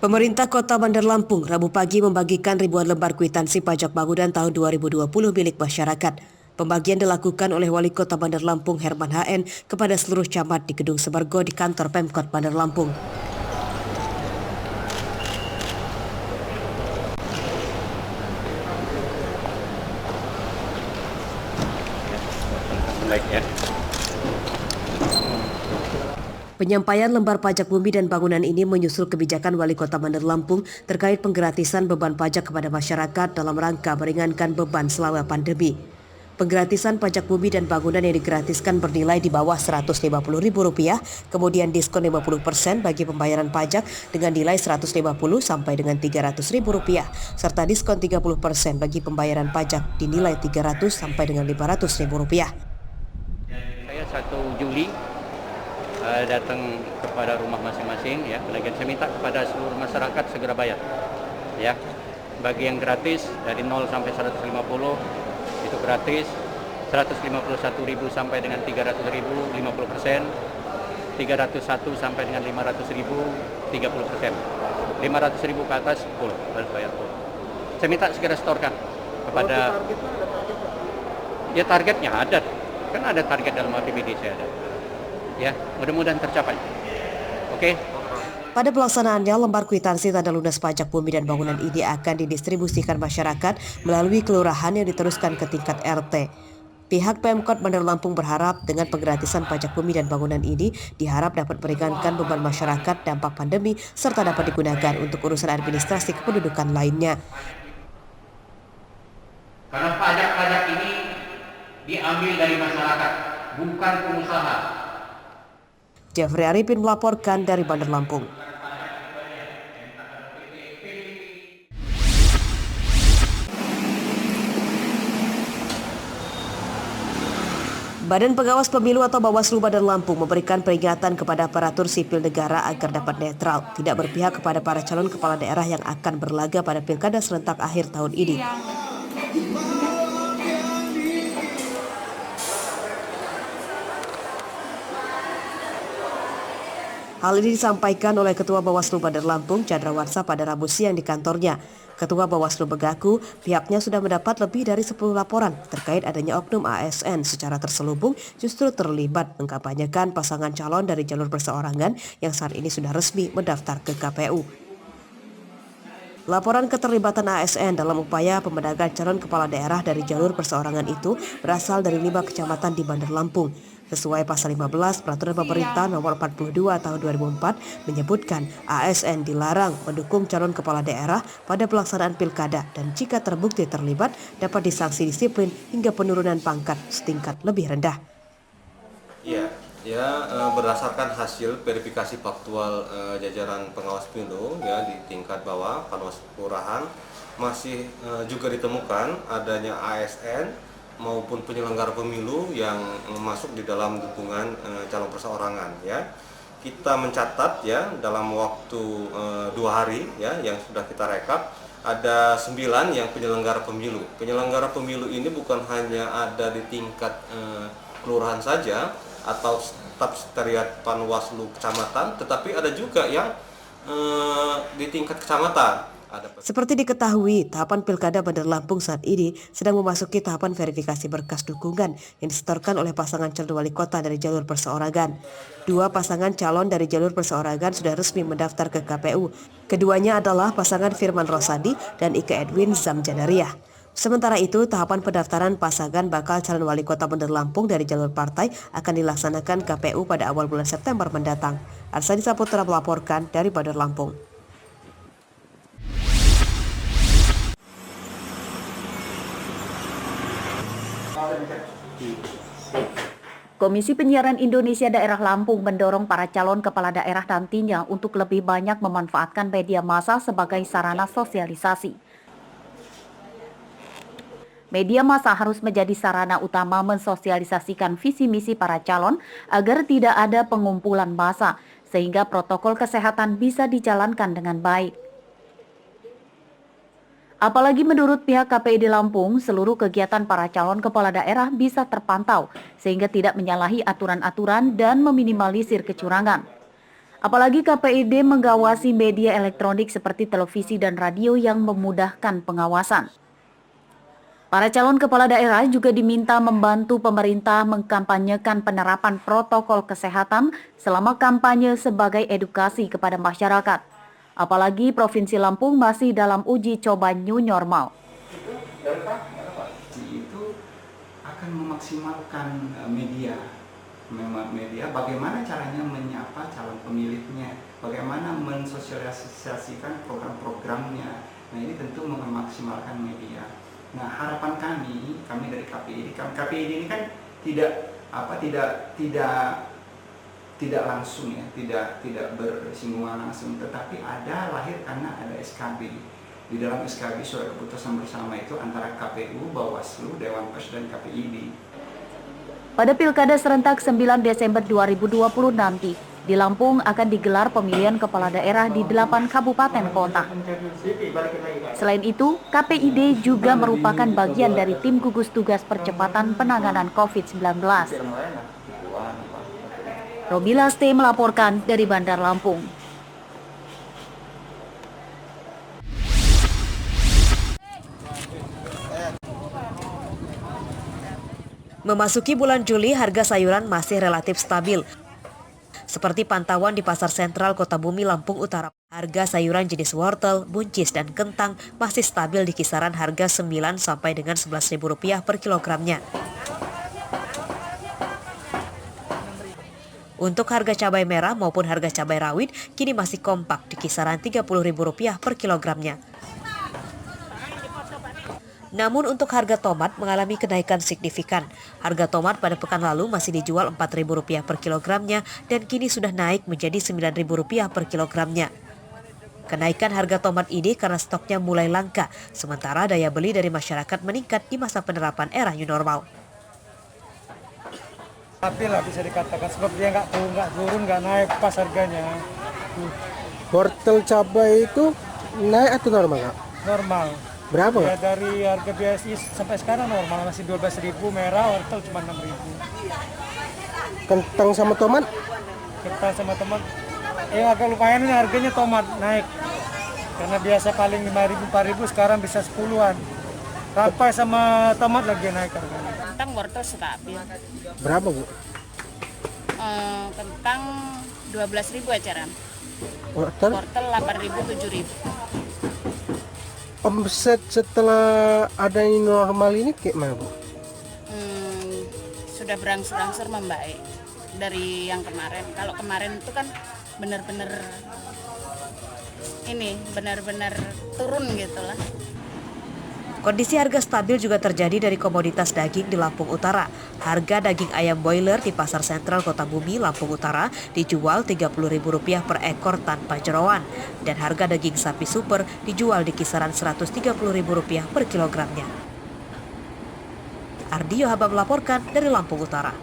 Pemerintah Kota Bandar Lampung Rabu pagi membagikan ribuan lembar kwitansi pajak bangunan tahun 2020 milik masyarakat. Pembagian dilakukan oleh Wali Kota Bandar Lampung Herman HN kepada seluruh camat di Gedung Semergo di kantor Pemkot Bandar Lampung. Penyampaian lembar pajak bumi dan bangunan ini menyusul kebijakan Wali Kota Bandar Lampung terkait penggratisan beban pajak kepada masyarakat dalam rangka meringankan beban selama pandemi. Penggratisan pajak bumi dan bangunan yang digratiskan bernilai di bawah Rp150.000, kemudian diskon 50% bagi pembayaran pajak dengan nilai Rp150 sampai dengan Rp300.000, serta diskon 30% bagi pembayaran pajak dinilai Rp300 sampai dengan Rp500.000. Saya 1 Juli datang kepada rumah masing-masing ya. Lagian saya minta kepada seluruh masyarakat segera bayar. Ya. Bagi yang gratis dari 0 sampai 150 itu gratis. 151.000 sampai dengan 300.000 50%. 301 sampai dengan 500.000 30%. 500.000 ke atas 10 harus bayar 10. Saya minta segera setorkan kepada ya targetnya ada. Kan ada target dalam APBD saya ada. Ya, mudah-mudahan tercapai. Oke. Pada pelaksanaannya, lembar kwitansi tanda lunas pajak bumi dan bangunan ini akan didistribusikan masyarakat melalui kelurahan yang diteruskan ke tingkat RT. Pihak Pemkot Bandar Lampung berharap dengan penggratisan pajak bumi dan bangunan ini diharap dapat meringankan beban masyarakat dampak pandemi serta dapat digunakan untuk urusan administrasi kependudukan lainnya. Karena pajak-pajak ini diambil dari masyarakat, bukan pengusaha. Jeffrey Arifin melaporkan dari Bandar Lampung. Badan Pengawas Pemilu atau Bawaslu Bandar Lampung memberikan peringatan kepada aparatur sipil negara agar dapat netral, tidak berpihak kepada para calon kepala daerah yang akan berlaga pada pilkada serentak akhir tahun ini. Hal ini disampaikan oleh Ketua Bawaslu Bandar Lampung, Candrawarsa pada Rabu siang di kantornya. Ketua Bawaslu mengaku pihaknya sudah mendapat lebih dari 10 laporan terkait adanya oknum ASN secara terselubung justru terlibat mengkampanyekan pasangan calon dari jalur perseorangan yang saat ini sudah resmi mendaftar ke KPU. Laporan keterlibatan ASN dalam upaya pemenangan calon kepala daerah dari jalur perseorangan itu berasal dari 5 kecamatan di Bandar Lampung. Sesuai pasal 15 Peraturan Pemerintah Nomor 42 Tahun 2004 menyebutkan ASN dilarang mendukung calon kepala daerah pada pelaksanaan pilkada dan jika terbukti terlibat dapat disanksi disiplin hingga penurunan pangkat setingkat lebih rendah. Berdasarkan hasil verifikasi faktual jajaran pengawas pemilu ya di tingkat bawah panwas kelurahan masih juga ditemukan adanya ASN maupun penyelenggara pemilu yang masuk di dalam dukungan calon perseorangan ya. Kita mencatat ya dalam waktu 2 hari ya yang sudah kita rekap ada 9 yang penyelenggara pemilu. Penyelenggara pemilu ini bukan hanya ada di tingkat kelurahan saja atau staf sekretariat Panwaslu kecamatan, tetapi ada juga yang di tingkat kecamatan. Seperti diketahui, tahapan Pilkada Bandar Lampung saat ini sedang memasuki tahapan verifikasi berkas dukungan yang disetorkan oleh pasangan calon wali kota dari jalur perseorangan. 2 pasangan calon dari jalur perseorangan sudah resmi mendaftar ke KPU. Keduanya adalah pasangan Firman Rosadi dan Ike Edwin Zamjanariah. Sementara itu, tahapan pendaftaran pasangan bakal calon wali kota Bandar Lampung dari jalur partai akan dilaksanakan KPU pada awal bulan September mendatang. Arsadi Saputra melaporkan dari Bandar Lampung. Komisi Penyiaran Indonesia Daerah Lampung mendorong para calon kepala daerah nantinya untuk lebih banyak memanfaatkan media massa sebagai sarana sosialisasi. Media massa harus menjadi sarana utama mensosialisasikan visi misi para calon agar tidak ada pengumpulan massa, sehingga protokol kesehatan bisa dijalankan dengan baik. Apalagi menurut pihak KPID Lampung, seluruh kegiatan para calon kepala daerah bisa terpantau, sehingga tidak menyalahi aturan-aturan dan meminimalisir kecurangan. Apalagi KPID mengawasi media elektronik seperti televisi dan radio yang memudahkan pengawasan. Para calon kepala daerah juga diminta membantu pemerintah mengkampanyekan penerapan protokol kesehatan selama kampanye sebagai edukasi kepada masyarakat. Apalagi Provinsi Lampung masih dalam uji coba new normal. Itu akan memaksimalkan media bagaimana caranya menyapa calon pemilihnya, bagaimana mensosialisasikan program-programnya. Nah, ini tentu memaksimalkan media. Nah, harapan kami dari KPID ini kan tidak langsung ya, tidak bersinggungan langsung, tetapi lahir karena ada SKB. Di dalam SKB surat keputusan bersama itu antara KPU, Bawaslu, Dewan Pers dan KPID. Pada Pilkada serentak 9 Desember 2020 nanti, di Lampung akan digelar pemilihan kepala daerah di 8 kabupaten kota. Selain itu, KPID juga merupakan bagian dari tim gugus tugas percepatan penanganan COVID-19. Robila Ste melaporkan dari Bandar Lampung. Memasuki bulan Juli, harga sayuran masih relatif stabil. Seperti pantauan di Pasar Sentral Kota Bumi, Lampung Utara. Harga sayuran jenis wortel, buncis, dan kentang masih stabil di kisaran harga 9 sampai dengan Rp11.000 per kilogramnya. Untuk harga cabai merah maupun harga cabai rawit kini masih kompak di kisaran Rp30.000 per kilogramnya. Namun untuk harga tomat mengalami kenaikan signifikan. Harga tomat pada pekan lalu masih dijual Rp4.000 per kilogramnya dan kini sudah naik menjadi Rp9.000 per kilogramnya. Kenaikan harga tomat ini karena stoknya mulai langka, sementara daya beli dari masyarakat meningkat di masa penerapan era new normal. Tapi lah bisa dikatakan sebab dia nggak turun, nggak naik pas harganya. Wortel cabai itu naik atau normal, Kak? Normal. Berapa? Ya, dari harga BSI sampai sekarang normal, masih Rp12.000, merah, wortel cuma Rp6.000. Kentang sama tomat? Kentang sama tomat, agak lumayan ini harganya tomat naik. Karena biasa paling Rp5.000, Rp4.000, sekarang bisa 10-an. Rampai sama tomat lagi naik harganya. Kentang wortel stabil. Berapa, Bu? Kentang Rp12.000 ajaran. Wortel? Wortel Rp8.000, Rp7.000. Omset setelah ada ini normal ini kayak mana, Bu? Sudah berangsur-angsur membaik dari yang kemarin. Kalau kemarin itu kan benar-benar turun gitu lah. Kondisi harga stabil juga terjadi dari komoditas daging di Lampung Utara. Harga daging ayam broiler di Pasar Sentral Kota Bumi, Lampung Utara dijual Rp30.000 per ekor tanpa jeroan. Dan harga daging sapi super dijual di kisaran Rp130.000 per kilogramnya. Ardi Yohaba melaporkan dari Lampung Utara.